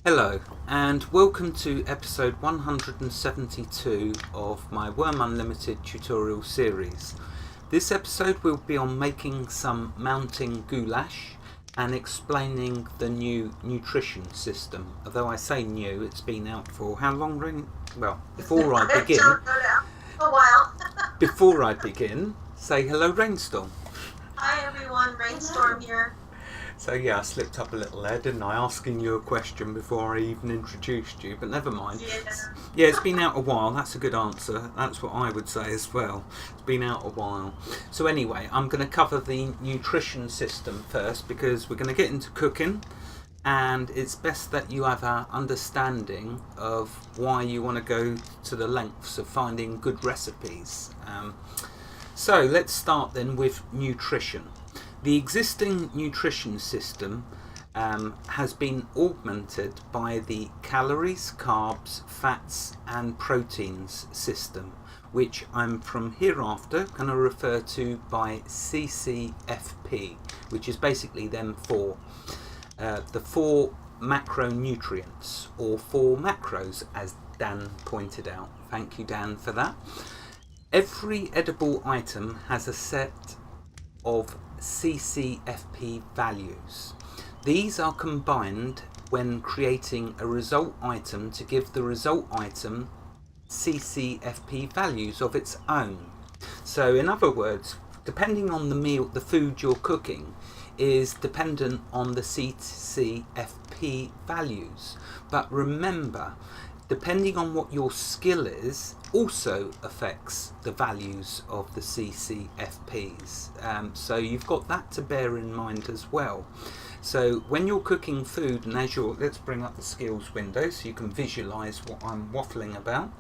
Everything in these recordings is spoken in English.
Hello, and welcome to episode 172 of my Wurm Unlimited tutorial series. This episode will be on making some mounting goulash and explaining the new nutrition system. Although I say new, it's been out for how long, Ring? Well, before I begin, a while. Before I begin, say hello, Raynstorm. Hi everyone, Raynstorm here. So yeah, I slipped up a little there, didn't I? Asking you a question before I even introduced you, but never mind. Yeah, it's been out a while. That's a good answer. That's what I would say as well. It's been out a while. So anyway, I'm going to cover the nutrition system first because we're going to get into cooking, and it's best that you have an understanding of why you want to go to the lengths of finding good recipes. So let's start then with nutrition. The existing nutrition system has been augmented by the calories, carbs, fats and proteins system, which I'm from hereafter going to refer to by CCFP, which is basically them four, the four macronutrients, or four macros, as Dan pointed out. Thank you, Dan, for that. Every edible item has a set of CCFP values. These are combined when creating a result item to give the result item CCFP values of its own. So in other words, depending on the meal, the food you're cooking is dependent on the CCFP values. But remember, depending on what your skill is, also affects the values of the CCFPs. So you've got that to bear in mind as well. So when you're cooking food, and as you're, let's bring up the skills window so you can visualize what I'm waffling about.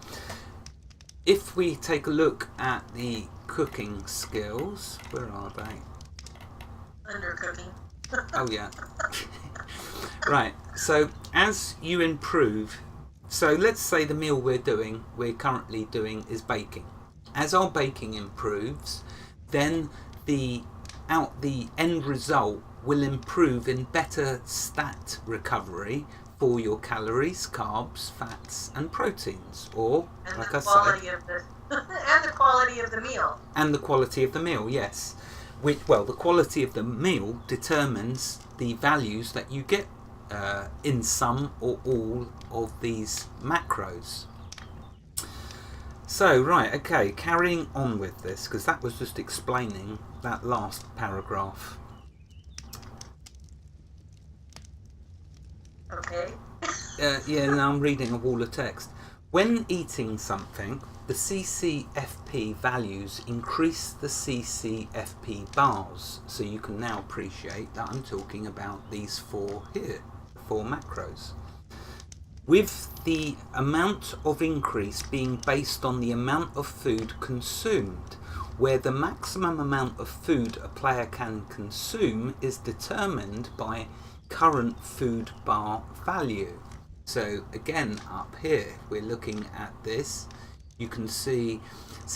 If we take a look at the cooking skills, where are they? Under cooking. Oh yeah. Right, so as you improve, so let's say the meal we're currently doing is baking. As our baking improves, then the end result will improve in better stat recovery for your calories, carbs, fats and proteins, or And like the I quality said, of the and the quality of the meal. and the quality of the meal, yes. The quality of the meal determines the values that you get in some or all of these macros. So right, okay, carrying on with this, because that was just explaining that last paragraph. Okay. Yeah, now I'm reading a wall of text. When eating something, the CCFP values increase the CCFP bars. So you can now appreciate that I'm talking about these four here, four macros. With the amount of increase being based on the amount of food consumed, where the maximum amount of food a player can consume is determined by current food bar value. So again, up here we're looking at this. You can see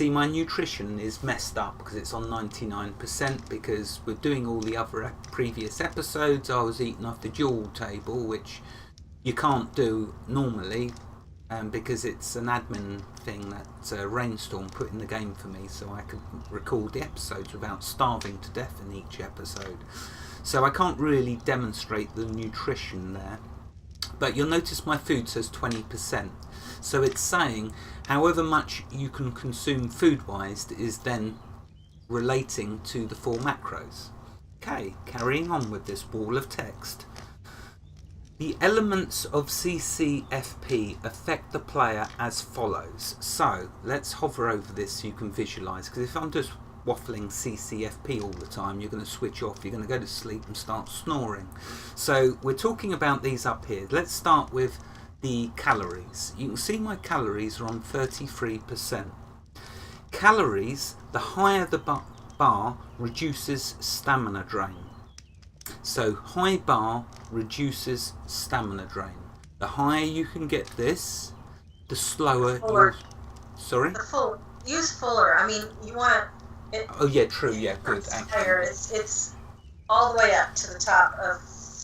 my nutrition is messed up because it's on 99%, because we're doing all the other previous episodes. I was eating off the dual table, which you can't do normally because it's an admin thing that Raynstorm put in the game for me, so I could record the episodes without starving to death in each episode. So I can't really demonstrate the nutrition there. But you'll notice my food says 20%. So it's saying however much you can consume food-wise is then relating to the four macros. Okay, carrying on with this wall of text. The elements of CCFP affect the player as follows. So let's hover over this so you can visualise, because if I'm just waffling CCFP all the time, you're going to switch off, you're going to go to sleep and start snoring. So we're talking about these up here. Let's start with the calories. You can see my calories are on 33%. Calories, the higher the bar, reduces stamina drain. So high bar reduces stamina drain. The higher you can get this, the slower you're... Sorry? Use fuller. I mean, you want it. Oh yeah, true. Yeah, good. Higher. It's all the way up to the top of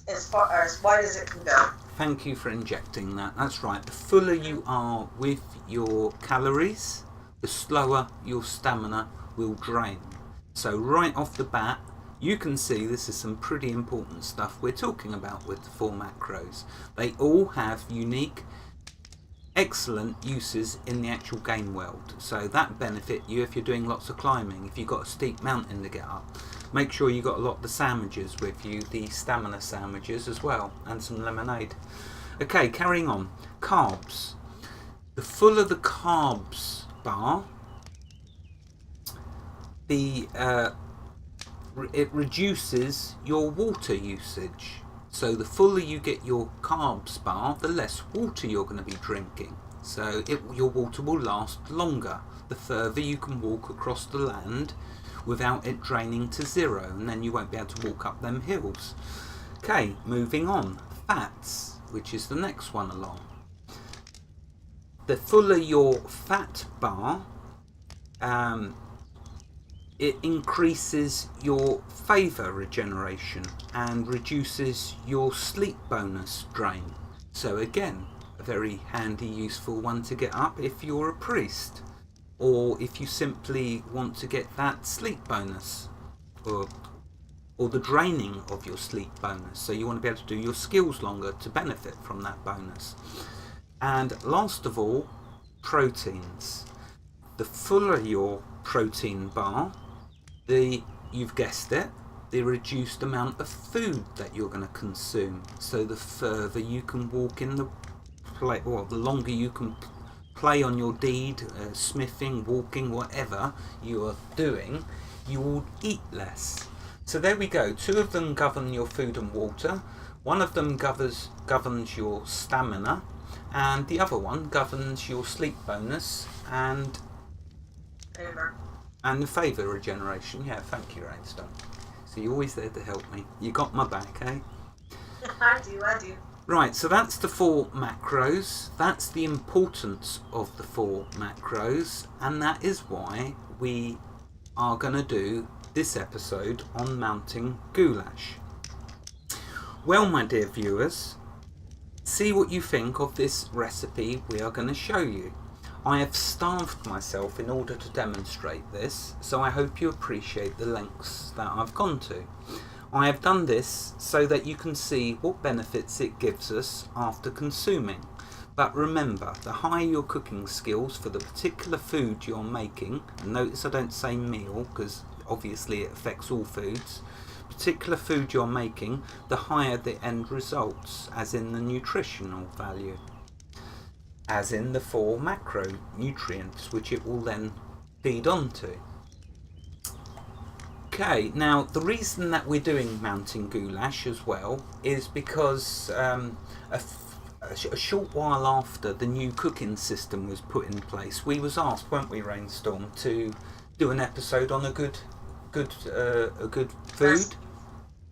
as far as wide as it can go. Thank you for injecting that. That's right. The fuller you are with your calories, the slower your stamina will drain. So right off the bat, you can see this is some pretty important stuff we're talking about with the 4 macros. They all have unique, excellent uses in the actual game world. So that benefit you if you're doing lots of climbing, if you've got a steep mountain to get up. Make sure you got a lot of the sandwiches with you, the stamina sandwiches as well, and some lemonade. Okay, carrying on. Carbs. The fuller the carbs bar, it reduces your water usage. So the fuller you get your carbs bar, the less water you're going to be drinking. So your water will last longer the further you can walk across the land without it draining to zero, and then you won't be able to walk up them hills. Okay, moving on. Fats, which is the next one along. The fuller your fat bar, it increases your favour regeneration and reduces your sleep bonus drain. So again, a very handy, useful one to get up if you're a priest, or if you simply want to get that sleep bonus, or the draining of your sleep bonus. So you want to be able to do your skills longer to benefit from that bonus. And last of all, proteins. The fuller your protein bar, you've guessed it, the reduced amount of food that you're going to consume. So the further you can walk in the play, or the longer you can play on your deed, smithing, walking, whatever you are doing, you will eat less. So there we go. 2 of them govern your food and water. One of them governs your stamina, and the other one governs your sleep bonus and the favour regeneration. Yeah, thank you, Raynstorm. So you're always there to help me. You got my back, eh? I do. Right, so that's the 4 macros. That's the importance of the 4 macros, and that is why we are going to do this episode on mounting goulash. Well, my dear viewers, see what you think of this recipe we are going to show you. I have starved myself in order to demonstrate this, so I hope you appreciate the lengths that I've gone to. I have done this so that you can see what benefits it gives us after consuming. But remember, the higher your cooking skills for the particular food you're making, and notice I don't say meal because obviously it affects all foods, particular food you're making, the higher the end results, as in the nutritional value, as in the 4 macronutrients which it will then feed onto. Okay, now the reason that we're doing mounting goulash as well is because a short while after the new cooking system was put in place, we was asked, weren't we, Raynstorm, to do an episode on a good food.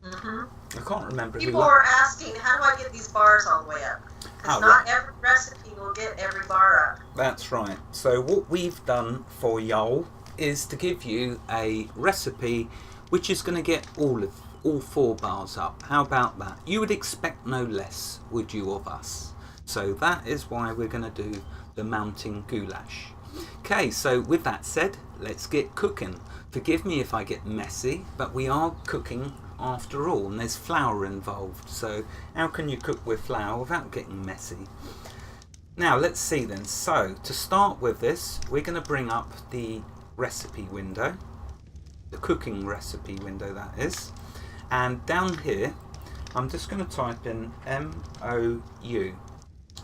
Mm-hmm. I can't remember. People were asking, how do I get these bars all the way up? Because not every recipe will get every bar up. That's right. So what we've done for y'all is to give you a recipe which is going to get all 4 bars up. How about that? You would expect no less, would you, of us? So that is why we're going to do the mounting goulash. Okay, so with that said, let's get cooking. Forgive me if I get messy, but we are cooking after all, and there's flour involved. So how can you cook with flour without getting messy? Now let's see then. So to start with this, we're going to bring up the recipe window, the cooking recipe window that is, and down here I'm just going to type in MOU,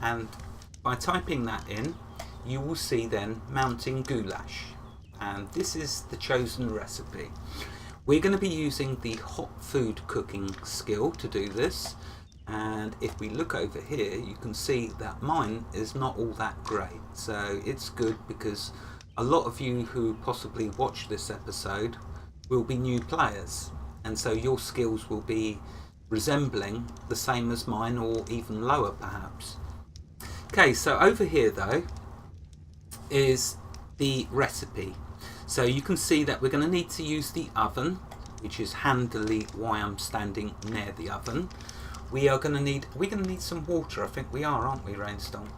and by typing that in you will see then mounting goulash, and this is the chosen recipe. We're going to be using the hot food cooking skill to do this, and if we look over here you can see that mine is not all that great, so it's good because a lot of you who possibly watch this episode will be new players, and so your skills will be resembling the same as mine or even lower perhaps. Okay, so over here though is the recipe. So you can see that we're going to need to use the oven, which is handily why I'm standing near the oven. We're going to need some water. I think we are, aren't we, Raynstorm?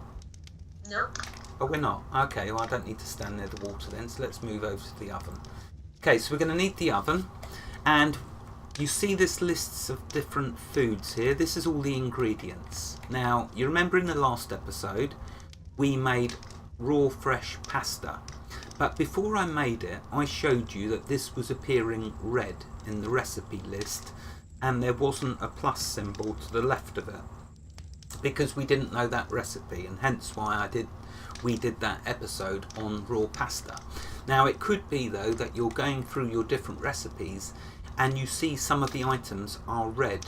Nope. Oh, we're not. Okay, well, I don't need to stand near the water then, so let's move over to the oven. Okay, so we're going to need the oven, and you see this lists of different foods here. This is all the ingredients. Now, you remember in the last episode, we made raw fresh pasta. But before I made it, I showed you that this was appearing red in the recipe list, and there wasn't a plus symbol to the left of it, because we didn't know that recipe, and hence why we did that episode on raw pasta. Now, it could be though that you're going through your different recipes and you see some of the items are red.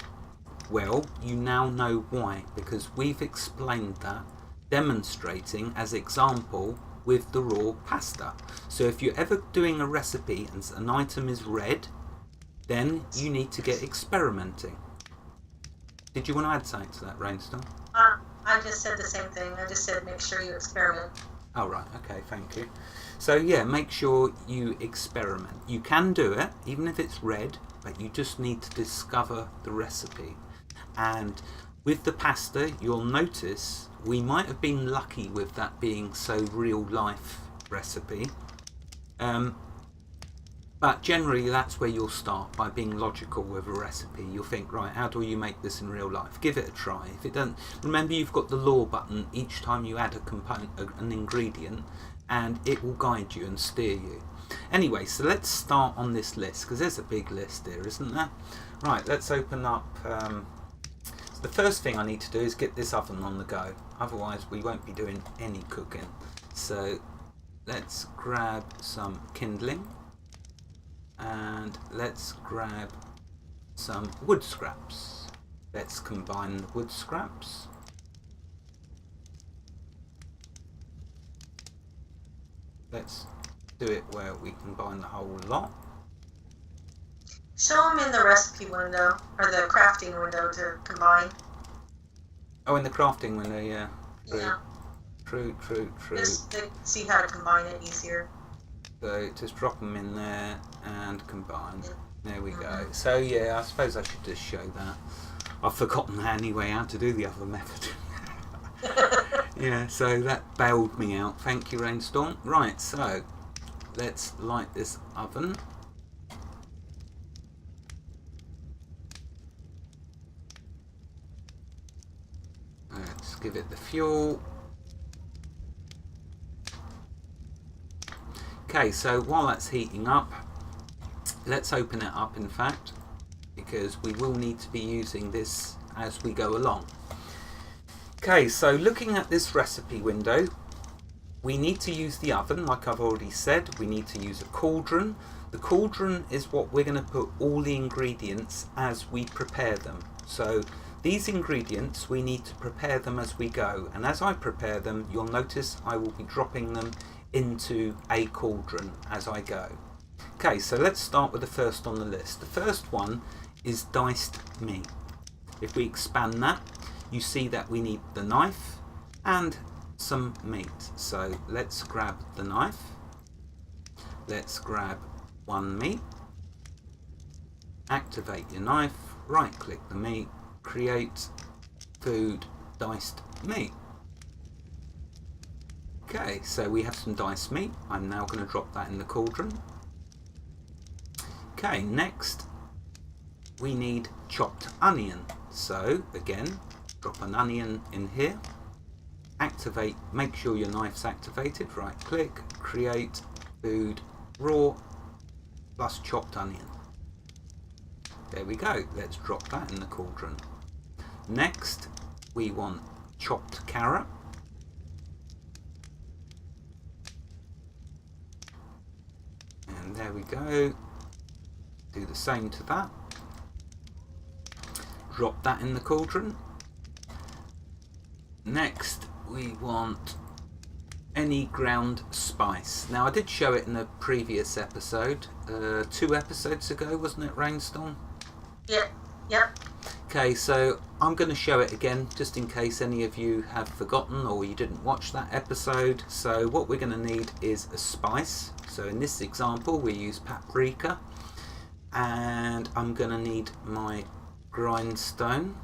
Well, you now know why, because we've explained that, demonstrating as example with the raw pasta. So if you're ever doing a recipe and an item is red, then you need to get experimenting. Did you want to add something to that, Raynstorm? I just said the same thing. I just said make sure you experiment. Oh, right. Okay, thank you. So yeah, make sure you experiment. You can do it, even if it's red, but you just need to discover the recipe. And with the pasta, you'll notice we might have been lucky with that being so real life recipe. But generally that's where you'll start, by being logical with a recipe. You'll think, right, how do you make this in real life? Give it a try. If it doesn't, remember you've got the law button each time you add a component, an ingredient, and it will guide you and steer you. Anyway, so let's start on this list, because there's a big list here, isn't there? Right, let's open up. So the first thing I need to do is get this oven on the go. Otherwise we won't be doing any cooking. So let's grab some kindling. And let's grab some wood scraps. Let's combine the wood scraps. Let's do it where we combine the whole lot. Show them in the recipe window, or the crafting window to combine. Oh, in the crafting window, yeah. True. Yeah. True. Just to see how to combine it easier. So just drop them in there and combine. There we go. So yeah, I suppose I should just show that. I've forgotten anyway how to do the other method. Yeah, so that bailed me out. Thank you, Raynstorm. Right, so let's light this oven. Let's give it the fuel. Okay, so while that's heating up, let's open it up, in fact, because we will need to be using this as we go along. Okay, so looking at this recipe window, we need to use the oven, like I've already said. We need to use a cauldron. The cauldron is what we're going to put all the ingredients as we prepare them. So these ingredients, we need to prepare them as we go, and as I prepare them, you'll notice I will be dropping them into a cauldron as I go. Okay, so let's start with the first on the list. The first one is diced meat. If we expand that, you see that we need the knife and some meat. So let's grab the knife. Let's grab one meat. Activate your knife, right click the meat, create food diced meat. Okay, so we have some diced meat. I'm now going to drop that in the cauldron. Okay, next we need chopped onion. So again, drop an onion in here. Activate, make sure your knife's activated. Right click, create food raw plus chopped onion. There we go. Let's drop that in the cauldron. Next, we want chopped carrot. And there we go. Do the same to that. Drop that in the cauldron. Next, we want any ground spice. Now, I did show it in a previous episode, 2 episodes ago, wasn't it, Raynstorm? Yep. Okay, so I'm going to show it again, just in case any of you have forgotten or you didn't watch that episode. So what we're going to need is a spice. So in this example, we use paprika. And I'm going to need my grindstone.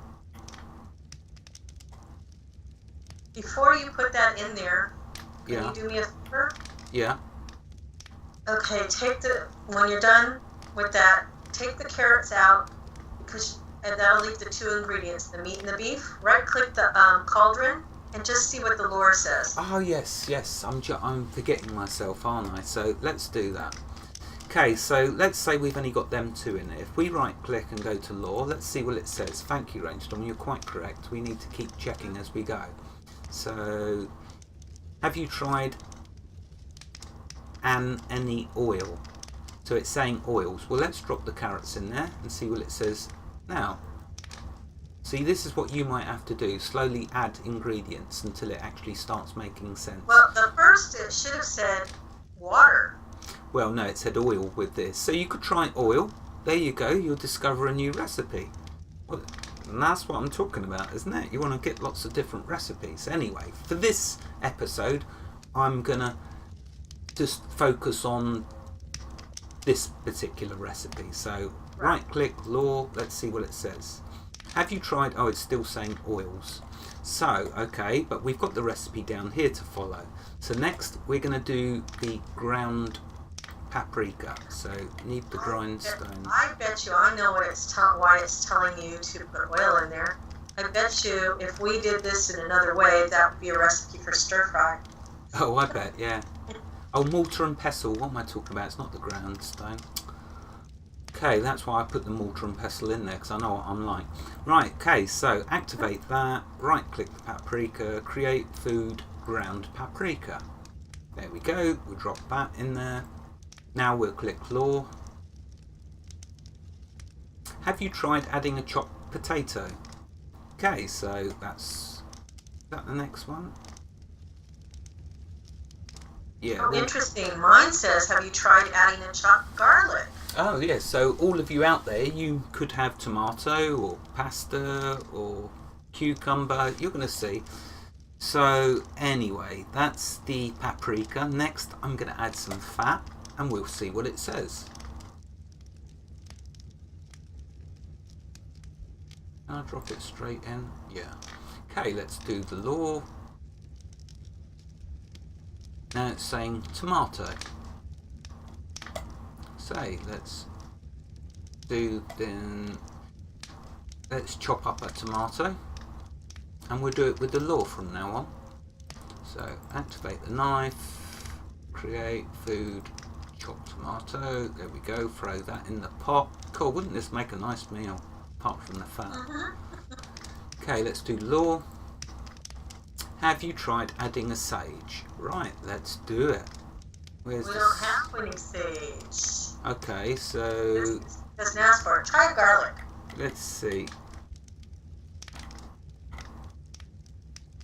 before you put that in there, can Yeah. you do me a favor? Yeah. Okay, when you're done with that, take the carrots out, and that'll leave the two ingredients, the meat and the beef. Right-click the cauldron and just see what the lore says. Oh yes. I'm forgetting myself, aren't I? So let's do that. Okay, so let's say we've only got them two in it. If we right-click and go to lore, let's see what it says. Thank you, Raynstorm. You're quite correct. We need to keep checking as we go. So, have you tried any oil? So it's saying oils. Well, let's drop the carrots in there and see what it says now. See, this is what you might have to do. Slowly add ingredients until it actually starts making sense. Well, the first it should have said water. Well, no, it said oil with this. So you could try oil. There you go. You'll discover a new recipe. Well, and that's what I'm talking about, isn't it? You want to get lots of different recipes. Anyway, for this episode, I'm going to just focus on this particular recipe. So right-click, lore. Let's see what it says. Have you tried... Oh, it's still saying oils. So, okay, but we've got the recipe down here to follow. So next, we're going to do the ground paprika. So need the grindstone. I bet you I know what why it's telling you to put oil in there. I bet you if we did this in another way, that would be a recipe for stir fry. Oh, I bet, yeah. Oh, mortar and pestle. What am I talking about? It's not the grindstone. Okay, that's why I put the mortar and pestle in there, because I know what I'm like. Right, okay, so activate that. Right-click the paprika. Create food ground paprika. There we go. We'll drop that in there. Now we'll click lore. Have you tried adding a chopped potato? Okay, so is that the next one? Yeah. Oh, interesting. Mine says, have you tried adding a chopped garlic? Oh, yeah. So all of you out there, you could have tomato or pasta or cucumber. You're going to see. So anyway, that's the paprika. Next, I'm going to add some fat and we'll see what it says. I'll drop it straight in. Yeah. Okay, let's do the lore. Now it's saying tomato. So let's chop up a tomato and we'll do it with the lore from now on. So activate the knife, create food, chop tomato, there we go, throw that in the pot. Cool, wouldn't this make a nice meal apart from the fat? Okay, let's do lore. Have you tried adding a sage? Right, let's do it. We don't have any sage. Okay, so doesn't ask for it. Try garlic. Let's see.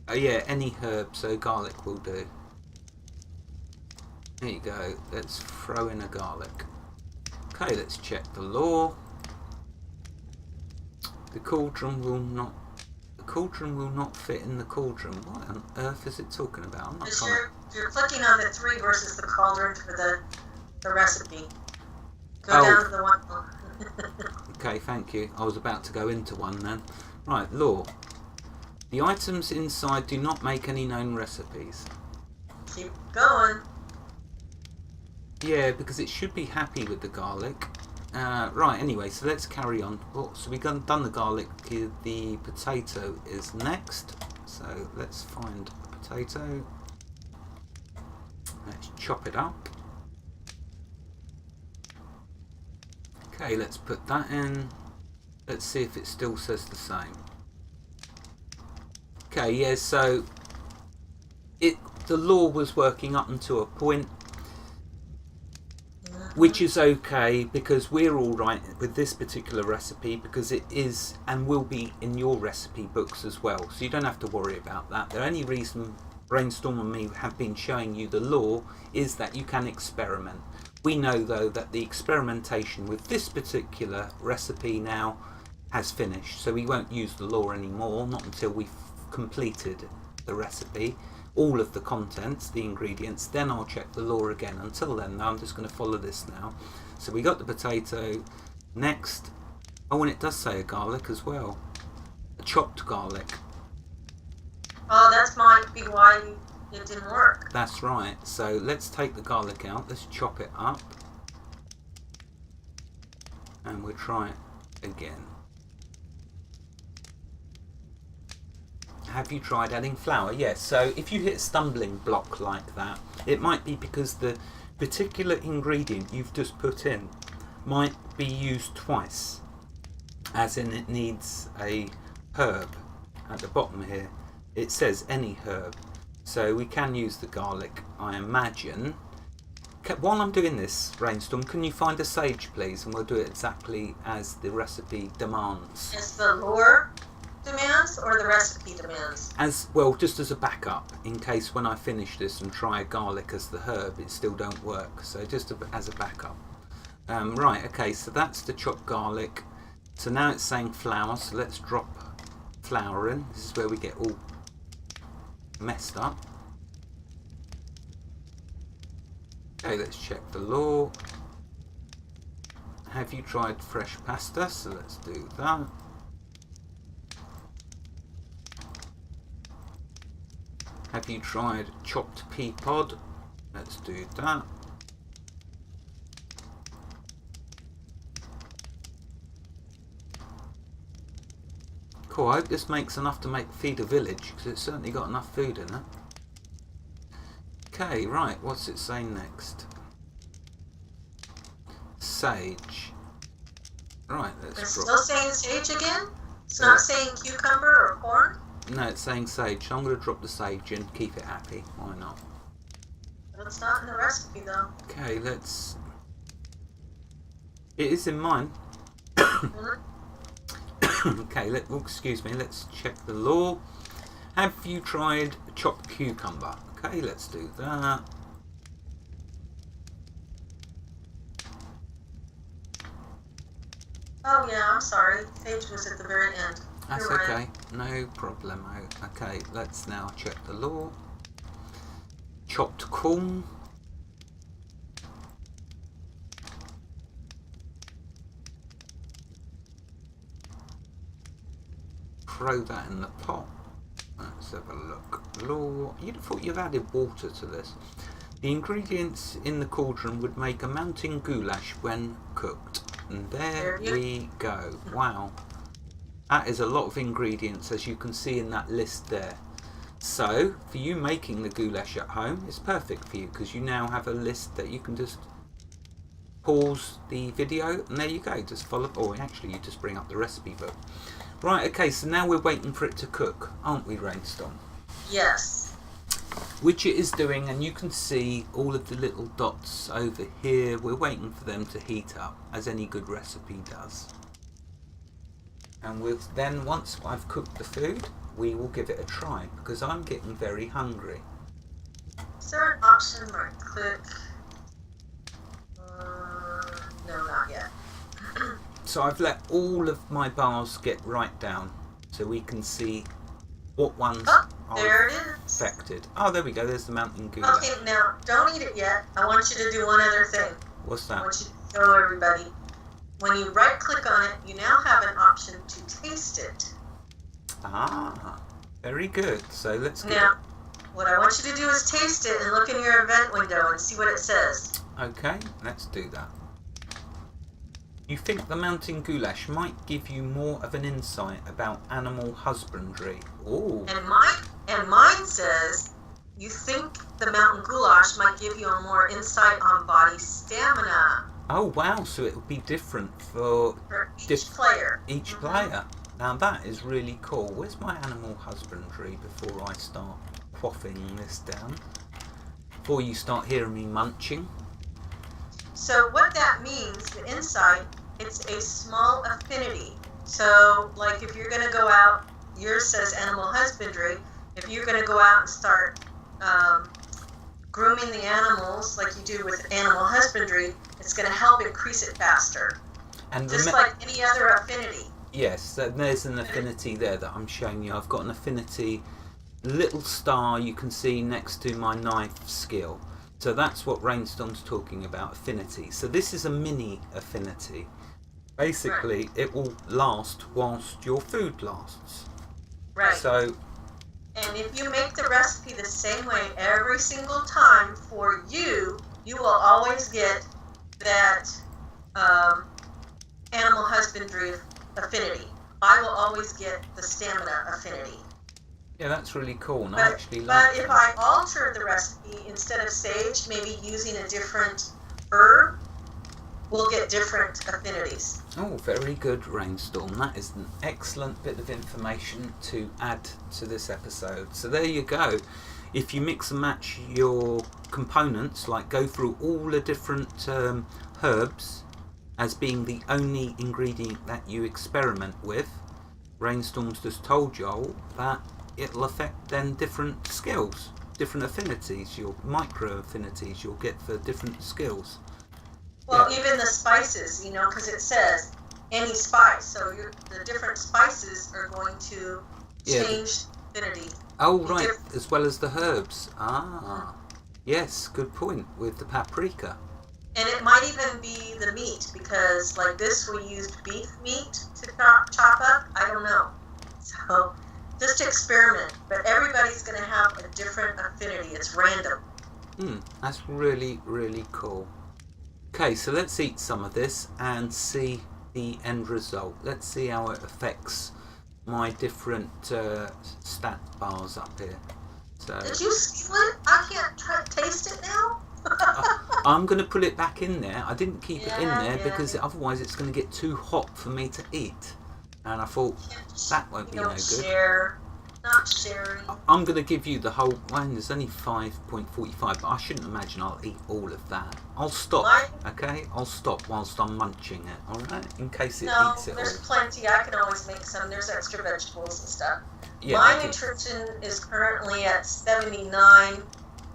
Oh yeah, any herb, so garlic will do. There you go. Let's throw in a garlic. Okay, let's check the lore. The cauldron will not fit in the cauldron. What on earth is it talking about? You're clicking on the 3 versus the cauldron for the recipe. Go down to the 1. Okay, thank you. I was about to go into one then. Right, lore. The items inside do not make any known recipes. Keep going. Yeah, because it should be happy with the garlic. Right, anyway, so let's carry on. So we've done the garlic. The potato is next. So let's find a potato. Let's chop it up. Okay, let's put that in. Let's see if it still says the same. Okay, yeah, so the lore was working up until a point, which is okay because we're all right with this particular recipe because it is and will be in your recipe books as well. So you don't have to worry about that. The only reason Raynstorm and me have been showing you the lore is that you can experiment. We know though that the experimentation with this particular recipe now has finished, so we won't use the lore anymore, not until we've completed the recipe, all of the contents, the ingredients, then I'll check the lore again. Until then though, I'm just going to follow this now. So we got the potato. Next, oh, and it does say a garlic as well, a chopped garlic. Oh, that might be why it didn't work. That's right. So let's take the garlic out. Let's chop it up. And we'll try it again. Have you tried adding flour? Yes. So if you hit a stumbling block like that, it might be because the particular ingredient you've just put in might be used twice. As in, it needs a herb at the bottom here. It says any herb. So we can use the garlic, I imagine. While I'm doing this, Raynstorm, can you find a sage, please? And we'll do it exactly as the recipe demands. As the lore demands or the recipe demands? As well, just as a backup, in case when I finish this and try garlic as the herb, it still don't work. So just as a backup. Right, okay, so that's the chopped garlic. So now it's saying flour, so let's drop flour in. This is where we get all messed up. Okay, let's check the law. Have you tried fresh pasta? So let's do that. Have you tried chopped pea pod? Let's do that. Cool, I hope this makes enough to feed a village, because it's certainly got enough food in it. Okay, right, what's it saying next? Sage. Right, let's It's drop. still saying sage again? It's not saying cucumber or corn? No, it's saying sage, so I'm going to drop the sage in, keep it happy, why not? But it's not in the recipe though. Okay, let's... It is in mine. Okay, excuse me, let's check the law. Have you tried chopped cucumber? Okay, let's do that. Oh yeah, I'm sorry. Sage was at the very end. That's You're okay, right. no problem. Okay, let's now check the law. Chopped corn. Throw that in the pot. Let's have a look. Law. You'd have thought you'd added water to this. The ingredients in the cauldron would make a mountain goulash when cooked. And there we go. Wow. That is a lot of ingredients, as you can see in that list there. So, for you making the goulash at home, it's perfect for you, because you now have a list that you can just pause the video, and there you go. Just follow, or actually you just bring up the recipe book. Right, okay, so now we're waiting for it to cook, aren't we, Raynstorm? Yes. Which it is doing, and you can see all of the little dots over here. We're waiting for them to heat up, as any good recipe does. And then, once I've cooked the food, we will give it a try, because I'm getting very hungry. Is there an option where I click? No, not yet. So I've let all of my bars get right down, so we can see what ones there it are is. affected. Oh, there we go, there's the mountain goulash. Okay, now, don't eat it yet. I want you to do one other thing. What's I that? want you to show everybody. When you right-click on it, you now have an option to taste it. Ah, very good. So let's get Now, what I want you to do is taste it and look in your event window and see what it says. Okay, let's do that. You think the mountain goulash might give you more of an insight about animal husbandry. Ooh. And mine says, you think the mountain goulash might give you a more insight on body stamina Oh wow, so it will be different for each player. Each player. Now that is really cool. Where's my animal husbandry before I start quaffing this down? Before you start hearing me munching. So what that means, the insight, it's a small affinity. So like if you're going to go out, yours says animal husbandry, if you're going to go out and start grooming the animals like you do with animal husbandry, it's going to help increase it faster. And just like any other affinity. Yes, there's an affinity there that I'm showing you. I've got an affinity, little star you can see next to my knife skill. So that's what Raynstorm's talking about, affinity. So this is a mini affinity. Basically, it will last whilst your food lasts. Right. So, and And if you make the recipe the same way every single time for you, you will always get that animal husbandry affinity. I will always get the stamina affinity. Yeah, that's really cool. And But, I actually but like if that. I alter the recipe, instead of sage, maybe using a different herb, we'll get different affinities. Oh, very good, Raynstorm. That is an excellent bit of information to add to this episode. So there you go. If you mix and match your components, like go through all the different herbs as being the only ingredient that you experiment with, Raynstorm's just told you all that it'll affect then different skills, different affinities, your micro affinities you'll get for different skills. Well, Yeah. even the spices, because it says any spice, so the different spices are going to Yeah. change affinity. Oh, right, as well as the herbs. Ah, yes, good point with the paprika. And it might even be the meat, because like this, we used beef meat to chop up. I don't know. So just experiment. But everybody's going to have a different affinity. It's random. That's really, really cool. Okay, so let's eat some of this and see the end result. Let's see how it affects my different stat bars up here. So Did you steal it? I can't taste it now. I'm going to put it back in there. I didn't keep it in there Yeah, because otherwise it's going to get too hot for me to eat. And I thought that won't be no good. Share. Not sharing. I'm going to give you the whole one. There's only 5.45, but I shouldn't imagine I'll eat all of that. I'll stop, okay? I'll stop whilst I'm munching it, alright? In case it eats it there's all. plenty. I can always make some. There's extra vegetables and stuff. Yeah, My nutrition is currently at 79,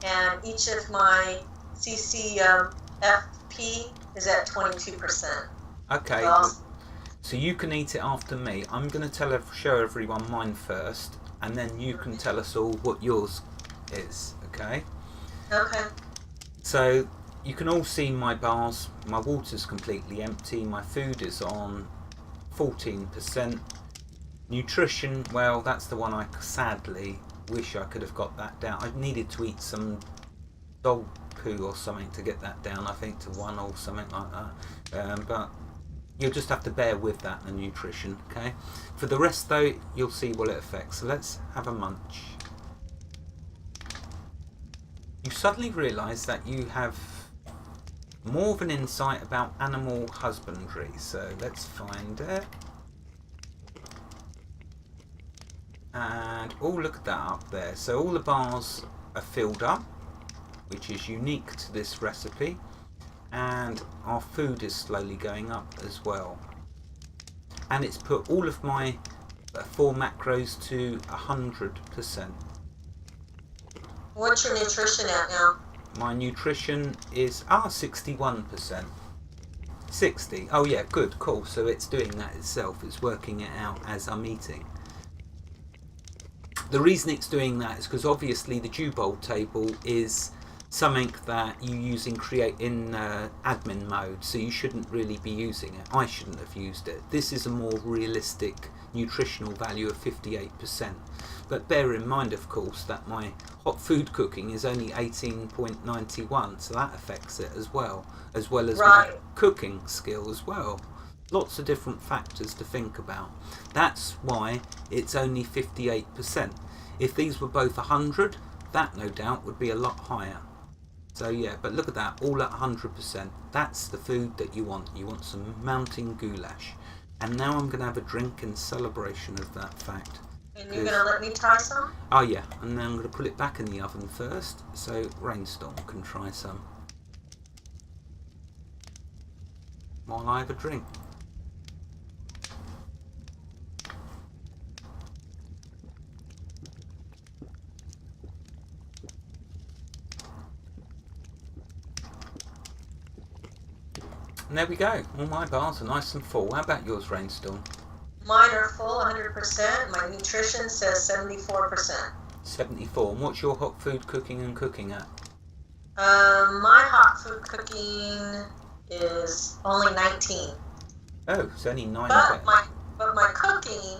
and each of my CCFP is at 22%. Okay, Well, so you can eat it after me. I'm going to show everyone mine first, and then you can tell us all what yours is, okay? okay. So you can all see my bars. My water's completely empty. My food is on 14%. Nutrition, well, that's the one I sadly wish I could have got that down. I needed to eat some dog poo or something to get that down, I think, to 1 or something like that. But you'll just have to bear with that, the nutrition, okay? For the rest, though, you'll see what it affects. So let's have a munch. You suddenly realise that you have more of an insight about animal husbandry. So let's find it. And look at that up there. So all the bars are filled up, which is unique to this recipe. And our food is slowly going up as well. And it's put all of my 4 macros to 100%. What's your nutrition at now? My nutrition is 61%. 60. Oh yeah, good, cool. So it's doing that itself. It's working it out as I'm eating. The reason it's doing that is because obviously the dew bowl table is something that you use in admin mode, so you shouldn't really be using it. I shouldn't have used it. This is a more realistic nutritional value of 58%. But bear in mind, of course, that my hot food cooking is only 18.91, so that affects it as well as my cooking skill as well. Lots of different factors to think about. That's why it's only 58%. If these were both 100, that no doubt would be a lot higher. So yeah, but look at that, all at 100%. That's the food that you want. You want some mountain goulash. And now I'm going to have a drink in celebration of that fact. And you're going to let me try some? Oh yeah, and then I'm going to put it back in the oven first, so Raynstorm can try some while I have a drink. And there we go, all my bars are nice and full. How about yours, Raynstorm? Mine are full 100%. My nutrition says 74%. 74. And what's your hot food cooking and cooking at? My hot food cooking is only 19. Oh, it's only 9. But my cooking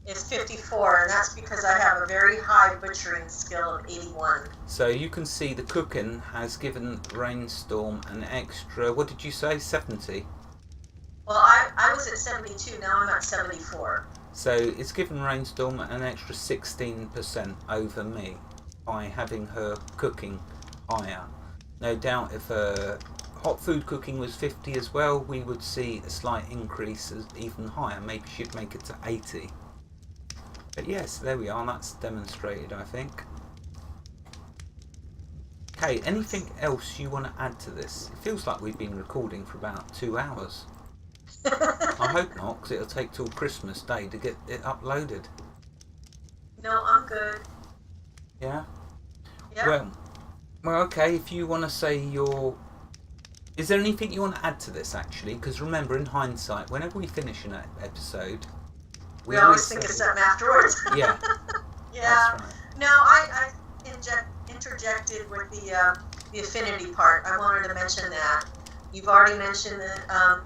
is 54, and that's because I have a very high butchering skill of 81. So you can see the cooking has given Raynstorm an extra, what did you say, 70? Well, I was at 72, now I'm at 74. So it's given Raynstorm an extra 16% over me by having her cooking higher. No doubt if hot food cooking was 50 as well, we would see a slight increase as even higher. Maybe she'd make it to 80. But yes, there we are, that's demonstrated, I think. Okay, anything else you want to add to this? It feels like we've been recording for about 2 hours. I hope not, because it'll take till Christmas Day to get it uploaded. No, I'm good. Yeah? Yeah. Well, okay, if you want to say your... Is there anything you want to add to this, actually? Because remember, in hindsight, whenever we finish an episode... We always think of something afterwards. Yeah. Yeah. That's right. No, I interjected with the affinity part. I wanted to mention that. You've already mentioned the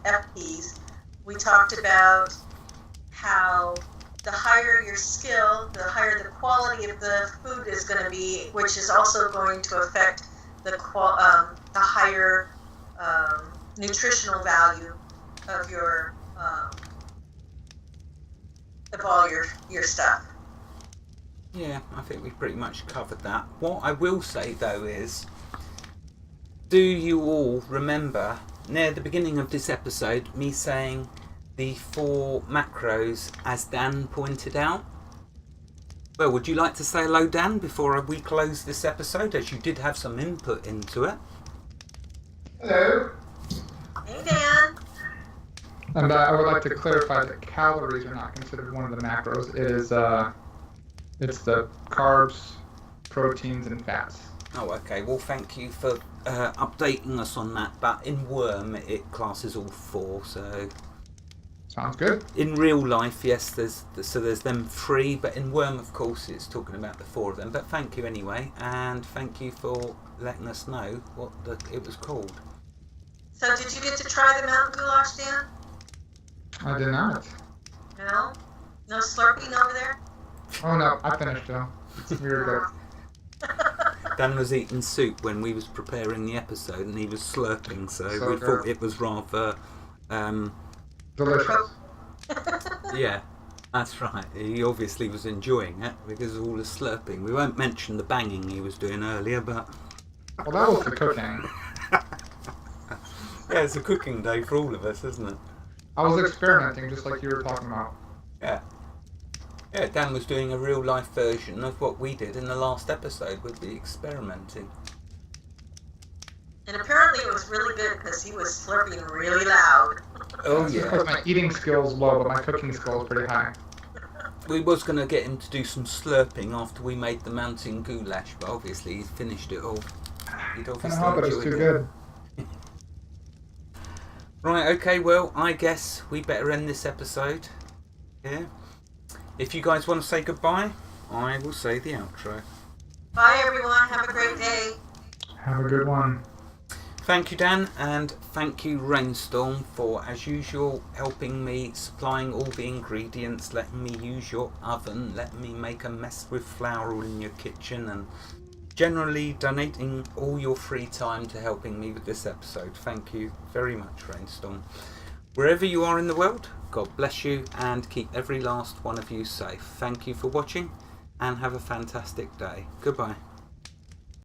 FPs. We talked about how the higher your skill, the higher the quality of the food is going to be, which is also going to affect the higher nutritional value of your of all your stuff. Yeah, I think we've pretty much covered that. What I will say though is, do you all remember near the beginning of this episode me saying the 4 macros as Dan pointed out? Well, would you like to say hello, Dan, before we close this episode, as you did have some input into it? Hello. Hey, Dan. And I would like to clarify that calories are not considered one of the macros. It is, it's the carbs, proteins, and fats. Oh, okay. Well, thank you for updating us on that. But in Wurm, it classes all 4. So Sounds good. in real life, yes, there's them 3. But in Wurm, of course, it's talking about the 4 of them. But thank you anyway, and thank you for letting us know what it was called. So did you get to try the mountain goulash, Dan? I did not. No? No slurping over there? Oh no, I finished though. It's very good. Dan was eating soup when we was preparing the episode, and he was slurping, so So we good. thought it was rather, Delicious. yeah, that's right. He obviously was enjoying it because of all the slurping. We won't mention the banging he was doing earlier, but Well, that was the cooking. yeah, it's a cooking day for all of us, isn't it? I was experimenting just like you were talking about. Yeah. Yeah, Dan was doing a real life version of what we did in the last episode with the experimenting. And apparently it was really good because he was slurping really loud. Oh It's yeah. because my eating skill's low, but my cooking skill is pretty high. We was going to get him to do some slurping after we made the mountain goulash, but obviously he's finished it all. He'd Can't obviously help it, it's enjoyed too it. good. Right, okay, well, I guess we better end this episode here. If you guys want to say goodbye, I will say the outro. Bye, everyone. Have a great day. Have a good one. Thank you, Dan, and thank you, Raynstorm, for, as usual, helping me, supplying all the ingredients, letting me use your oven, letting me make a mess with flour all in your kitchen, and generally donating all your free time to helping me with this episode. Thank you very much, Raynstorm. Wherever you are in the world, God bless you and keep every last one of you safe. Thank you for watching and have a fantastic day. Goodbye.